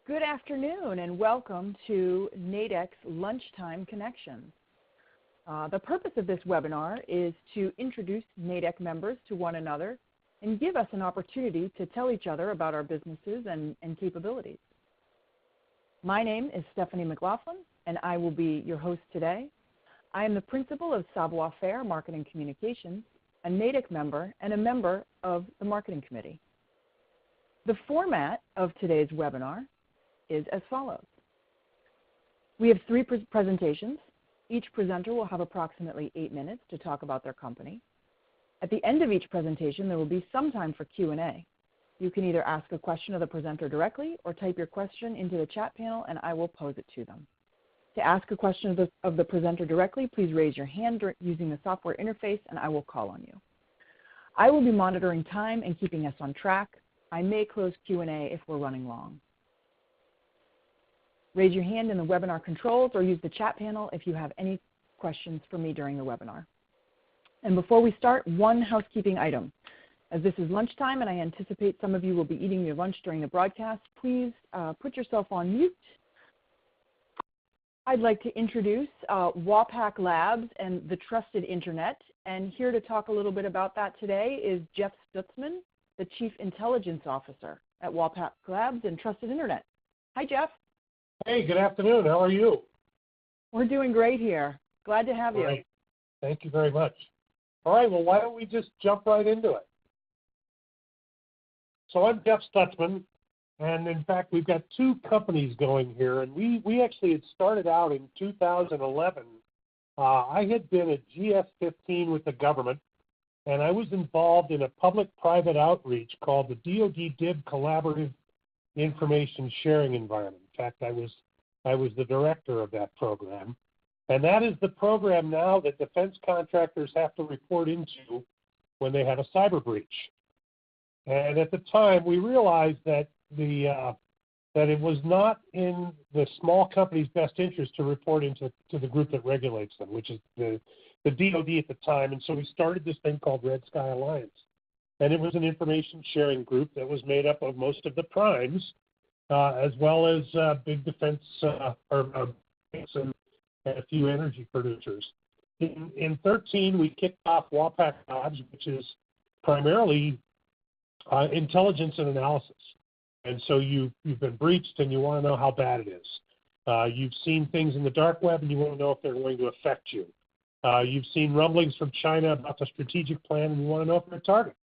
Good afternoon and welcome to NHADEC's Lunchtime Connections. The purpose of this webinar is to introduce NHADEC members to one another and give us an opportunity to tell each other about our businesses and capabilities. My name is Stephanie McLaughlin and I will be your host today. I am the principal of Savoir-Faire Marketing Communications, a NHADEC member and a member of the Marketing Committee. The format of today's webinar is as follows. We have three presentations. Each presenter will have approximately 8 minutes to talk about their company. At the end of each presentation, there will be some time for Q&A. You can either ask a question of the presenter directly or type your question into the chat panel and I will pose it to them. To ask a question of the presenter directly, please raise your hand using the software interface and I will call on you. I will be monitoring time and keeping us on track. I may close Q&A if we're running long. Raise your hand in the webinar controls or use the chat panel if you have any questions for me during the webinar. And before we start, one housekeeping item. As this is lunchtime and I anticipate some of you will be eating your lunch during the broadcast, please put yourself on mute. I'd like to introduce Wapack Labs and the Trusted Internet. And here to talk a little bit about that today is Jeff Stutzman, the Chief Intelligence Officer at Wapack Labs and Trusted Internet. Hi, Jeff. Hey, good afternoon. How are you? We're doing great here. Glad to have you. Thank you very much. All right, well, why don't we just jump right into it? So I'm Jeff Stutzman, and in fact, we've got two companies going here, and we actually had started out in 2011. I had been at GS-15 with the government, and I was involved in a public-private outreach called the DoD DIB Collaborative Information Sharing Environment. In fact, I was the director of that program. And that is the program now that defense contractors have to report into when they have a cyber breach. And at the time, we realized that that it was not in the small company's best interest to report into the group that regulates them, which is the DoD at the time. And so we started this thing called Red Sky Alliance. And it was an information sharing group that was made up of most of the primes, as well as big defense and a few energy producers. In 13, we kicked off Wapack Labs, which is primarily intelligence and analysis. And so you've been breached and you want to know how bad it is. You've seen things in the dark web and you want to know if they're going to affect you. You've seen rumblings from China about the strategic plan and you want to know if they're a target.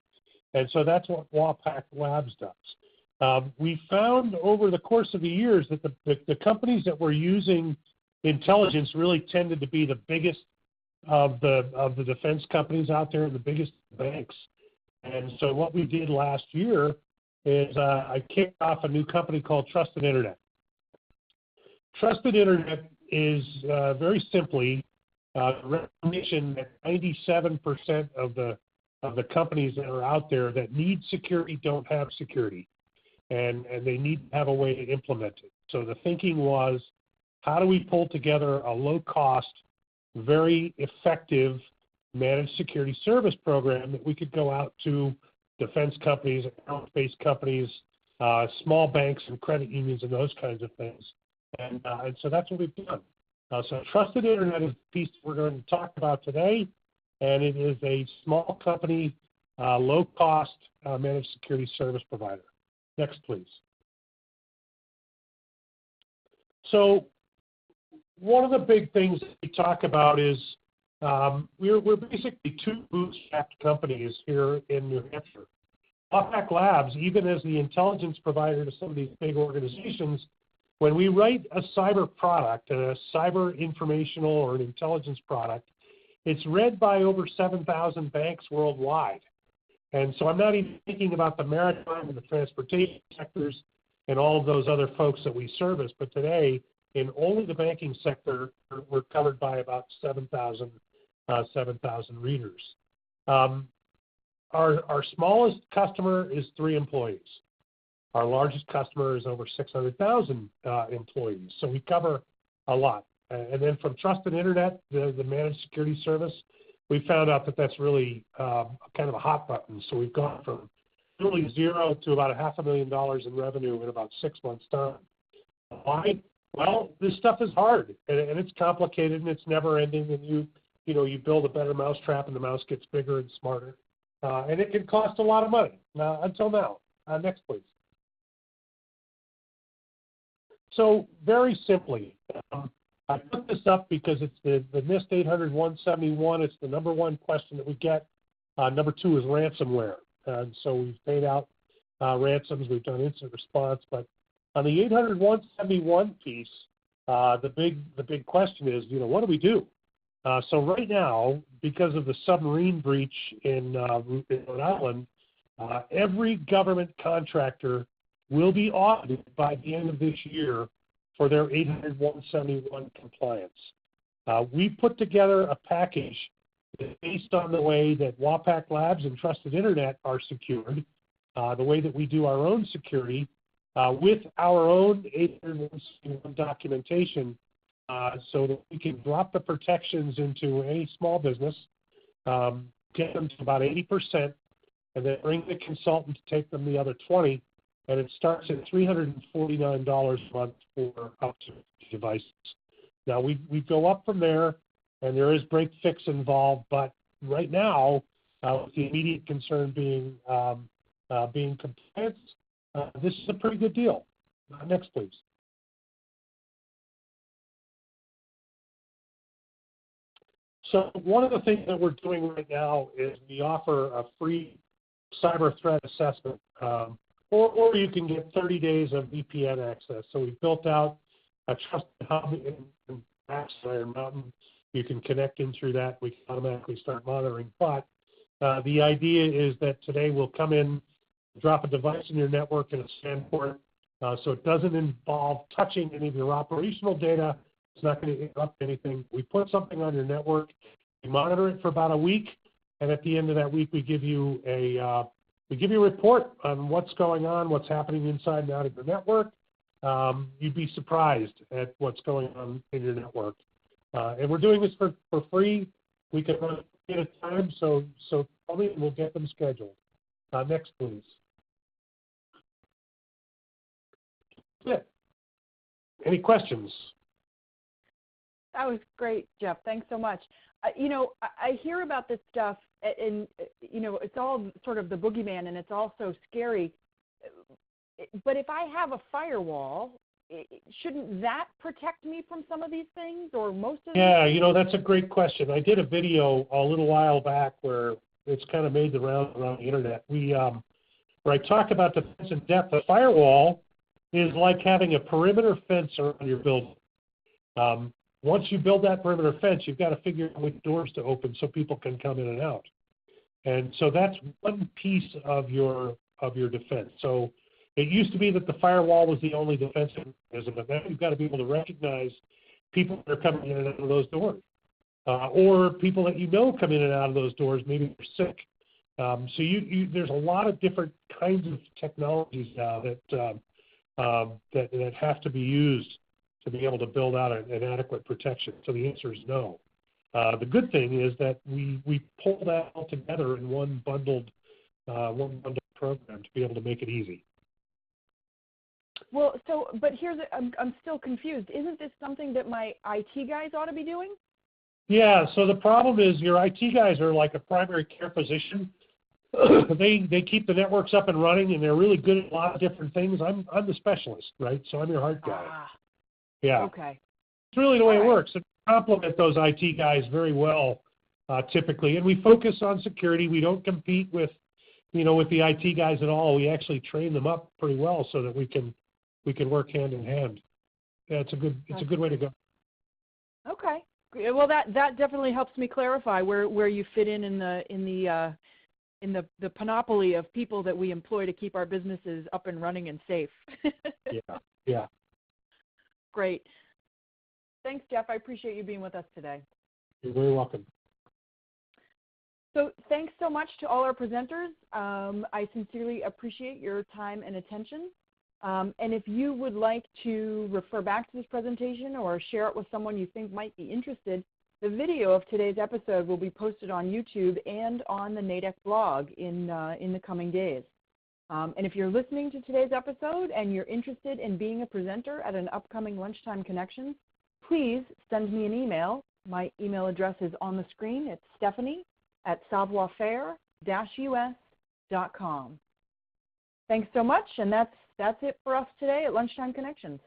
And so that's what Wapack Labs does. We found over the course of the years that the companies that were using intelligence really tended to be the biggest of the defense companies out there and the biggest banks. And so what we did last year is I kicked off a new company called Trusted Internet. Trusted Internet is very simply recognition that 97% of the companies that are out there that need security don't have security, and they need to have a way to implement it. So the thinking was, how do we pull together a low-cost, very effective managed security service program that we could go out to defense companies, aerospace companies, small banks and credit unions and those kinds of things. And so that's what we've done. So Trusted Internet is the piece we're going to talk about today, and it is a small company, low-cost managed security service provider. Next, please. So one of the big things that we talk about is we're basically two bootstrapped companies here in New Hampshire. Wapack Labs, even as the intelligence provider to some of these big organizations, when we write a cyber product, a cyber informational or an intelligence product, it's read by over 7,000 banks worldwide. And so I'm not even thinking about the maritime and the transportation sectors and all of those other folks that we service, but today, in only the banking sector, we're covered by about 7,000 readers. Our smallest customer is 3 employees. Our largest customer is over 600,000 employees, so we cover a lot. And then from Trusted Internet, the managed security service, we found out that that's really kind of a hot button. So we've gone from really zero to about $500,000 in revenue in about 6 months' time. Why? Well, this stuff is hard, and it's complicated, and it's never ending, and you build a better mousetrap, and the mouse gets bigger and smarter, and it can cost a lot of money. Until now. Next, please. So very simply, I put this up because it's the NIST 800-171. It's the number one question that we get. Number two is ransomware. And so we've paid out ransoms. We've done instant response. But on the 800-171 piece, the big question is, what do we do? So right now, because of the submarine breach in Rhode Island, every government contractor will be audited by the end of this year for their 800-171 compliance. We put together a package based on the way that Wapack Labs and Trusted Internet are secured, the way that we do our own security, with our own 800-171 documentation, so that we can drop the protections into any small business, get them to about 80%, and then bring the consultant to take them the other 20%. And it starts at $349 a month for up to 50 devices. Now, we go up from there, and there is break fix involved, but right now, with the immediate concern being compliance, this is a pretty good deal. Next, please. So one of the things that we're doing right now is we offer a free cyber threat assessment. Or you can get 30 days of VPN access. So we've built out a trusted hub in Iron Mountain. You can connect in through that. We can automatically start monitoring. But the idea is that today we'll come in, drop a device in your network and a scan port, so it doesn't involve touching any of your operational data. It's not going to interrupt anything. We put something on your network. We monitor it for about a week, and at the end of that week, we give you a report on what's going on, what's happening inside and out of your network. You'd be surprised at what's going on in your network. And we're doing this for free. We can run it at a time, so call me and we'll get them scheduled. Next, please. Yeah. Any questions? That was great, Jeff. Thanks so much. I hear about this stuff, and it's all sort of the boogeyman, and it's all so scary. But if I have a firewall, shouldn't that protect me from some of these things, or most of them? Yeah, that's a great question. I did a video a little while back where it's kind of made the rounds around the internet. Where I talk about defense in depth. A firewall is like having a perimeter fence around your building. Once you build that perimeter fence, you've got to figure out which doors to open so people can come in and out. And so that's one piece of your defense. So it used to be that the firewall was the only defense mechanism, but now you've got to be able to recognize people that are coming in and out of those doors, or people that come in and out of those doors. Maybe they're sick. So there's a lot of different kinds of technologies now that have to be used to be able to build out an adequate protection. So the answer is no. The good thing is that we pull that all together in one bundled program to be able to make it easy. Well, but I'm still confused. Isn't this something that my IT guys ought to be doing? Yeah. So the problem is your IT guys are like a primary care physician. They keep the networks up and running, and they're really good at a lot of different things. I'm the specialist, right? So I'm your hard guy. Yeah. Okay. It's really the way it works. And we complement those IT guys very well, typically. And we focus on security. We don't compete with the IT guys at all. We actually train them up pretty well so that we can work hand in hand. Yeah, it's a good way to go. Okay. Well, that definitely helps me clarify where you fit in the panoply of people that we employ to keep our businesses up and running and safe. Yeah. Great. Thanks, Jeff. I appreciate you being with us today. You're very welcome. So thanks so much to all our presenters. I sincerely appreciate your time and attention. And if you would like to refer back to this presentation or share it with someone you think might be interested, the video of today's episode will be posted on YouTube and on the NHADEC blog in the coming days. And if you're listening to today's episode and you're interested in being a presenter at an upcoming Lunchtime Connections, please send me an email. My email address is on the screen. It's stephanie@savoirfair-us.com. Thanks so much, and that's it for us today at Lunchtime Connections.